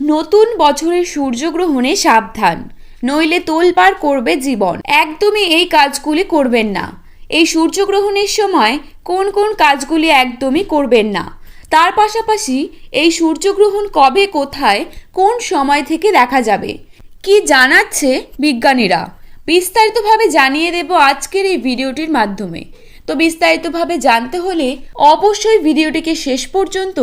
নতুন বছরের সূর্যগ্রহণে সাবধান, নইলে তোলপাড় করবে জীবন। একদমই এই কাজগুলি করবেন না। এই সূর্যগ্রহণের সময় কোন কোন কাজগুলি একদমই করবেন না, তার পাশাপাশি এই সূর্যগ্রহণ কবে, কোথায়, কোন সময় থেকে দেখা যাবে, কি জানাচ্ছে বিজ্ঞানীরা, বিস্তারিতভাবে জানিয়ে দেব আজকের এই ভিডিওটির মাধ্যমে। তো বিস্তারিতভাবে জানতে হলে অবশ্যই ভিডিওটিকে শেষ পর্যন্ত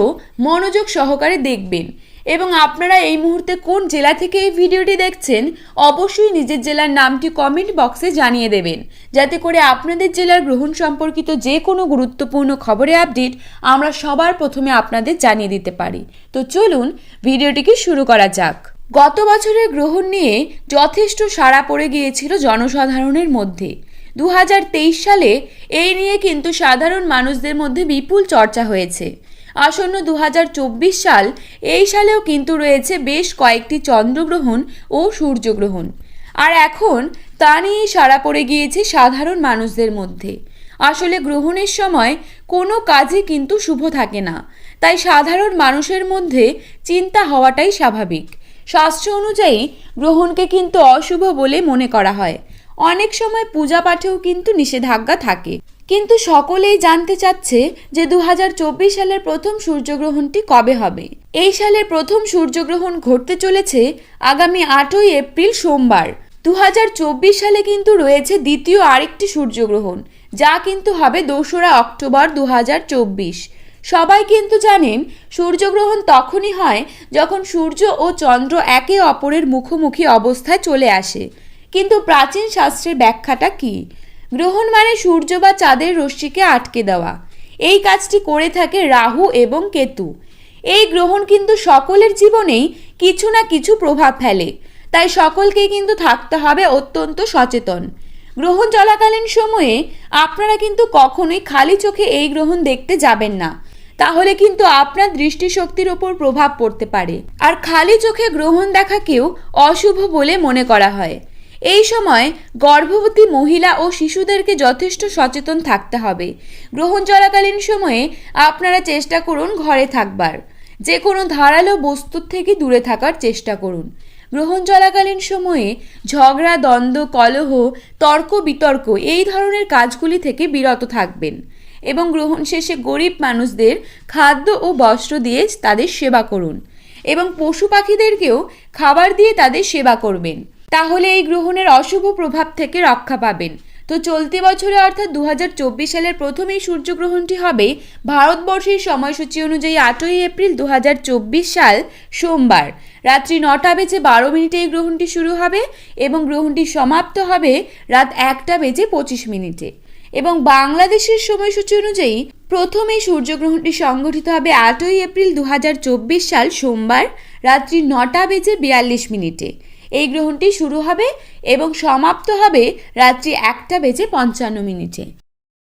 মনোযোগ সহকারে দেখবেন। এবং আপনারা এই মুহূর্তে কোন জেলা থেকে এই ভিডিওটি দেখছেন অবশ্যই নিজের জেলার নামটি কমেন্ট বক্সে জানিয়ে দেবেন, যাতে করে আপনাদের জেলার গ্রহণ সম্পর্কিত যে কোনো গুরুত্বপূর্ণ খবরের আপডেট আমরা সবার প্রথমে আপনাদের জানিয়ে দিতে পারি। তো চলুন ভিডিওটিকে শুরু করা যাক। গত বছরের গ্রহণ নিয়ে যথেষ্ট সাড়া পড়ে গিয়েছিল জনসাধারণের মধ্যে। 2023 সালে এই নিয়ে কিন্তু সাধারণ মানুষদের মধ্যে বিপুল চর্চা হয়েছে। আসন্ন 2024 সাল, এই সালেও কিন্তু রয়েছে বেশ কয়েকটি চন্দ্রগ্রহণ ও সূর্যগ্রহণ, আর এখন তা নিয়েই সাড়া পড়ে গিয়েছে সাধারণ মানুষদের মধ্যে। আসলে গ্রহণের সময় কোনো কাজই কিন্তু শুভ থাকে না, তাই সাধারণ মানুষের মধ্যে চিন্তা হওয়াটাই স্বাভাবিক। শাস্ত্র অনুযায়ী গ্রহণকে কিন্তু অশুভ বলে মনে করা হয়। অনেক সময় পূজা পাঠেও কিন্তু নিষেধাজ্ঞা থাকে। কিন্তু সকলেই জানতে চাচ্ছে যে 2024 সালের প্রথম সূর্যগ্রহণটি কবে হবে। এই সালের প্রথম সূর্যগ্রহণ ঘটতে চলেছে আগামী 8ই এপ্রিল সোমবার। 2024 সালে কিন্তু রয়েছে দ্বিতীয় আরেকটি সূর্যগ্রহণ, যা কিন্তু হবে 2রা অক্টোবর 2024। সবাই কিন্তু জানেন সূর্যগ্রহণ তখনই হয় যখন সূর্য ও চন্দ্র একে অপরের মুখোমুখি অবস্থায় চলে আসে। কিন্তু প্রাচীন শাস্ত্রের ব্যাখ্যাটা কি? গ্রহণ মানে সূর্য বা চাঁদের রশ্মিকে আটকে দেওয়া। এই কাজটি করে থাকে রাহু এবং কেতু। এই গ্রহণ কিন্তু সকলের জীবনেই কিছু না কিছু প্রভাব ফেলে, তাই সকলকেই কিন্তু থাকতে হবে অত্যন্ত সচেতন। গ্রহণ চলাকালীন সময়ে আপনারা কিন্তু কখনোই খালি চোখে এই গ্রহণ দেখতে যাবেন না, তাহলে কিন্তু আপনার দৃষ্টিশক্তির ওপর প্রভাব পড়তে পারে। আর খালি চোখে গ্রহণ দেখাকেও অশুভ বলে মনে করা হয়। এই সময় গর্ভবতী মহিলা ও শিশুদেরকে যথেষ্ট সচেতন থাকতে হবে। গ্রহণ চলাকালীন সময়ে আপনারা চেষ্টা করুন ঘরে থাকবার, যে কোনো ধারালো বস্তুর থেকে দূরে থাকার চেষ্টা করুন। গ্রহণ চলাকালীন সময়ে ঝগড়া, দ্বন্দ্ব, কলহ, তর্ক বিতর্ক এই ধরনের কাজগুলি থেকে বিরত থাকবেন। এবং গ্রহণ শেষে গরিব মানুষদের খাদ্য ও বস্ত্র দিয়ে তাদের সেবা করুন, এবং পশু পাখিদেরকেও খাবার দিয়ে তাদের সেবা করবেন। তাহলে এই গ্রহণের অশুভ প্রভাব থেকে রক্ষা পাবেন। তো চলতি বছরে অর্থাৎ 2024 সালের প্রথম এই সূর্যগ্রহণটি হবে ভারতবর্ষের সময়সূচি অনুযায়ী 8ই এপ্রিল 2024 সাল সোমবার রাত্রি 9:12 এই গ্রহণটি শুরু হবে এবং গ্রহণটি সমাপ্ত হবে রাত 1:25। এবং বাংলাদেশের সময়সূচি অনুযায়ী প্রথম এই সূর্যগ্রহণটি সংঘটিত হবে 8ই এপ্রিল 2024 সাল সোমবার রাত্রি 9:42। এই গ্রহণটি শুরু হবে এবং সমাপ্ত হবে রাত্রি 1:55।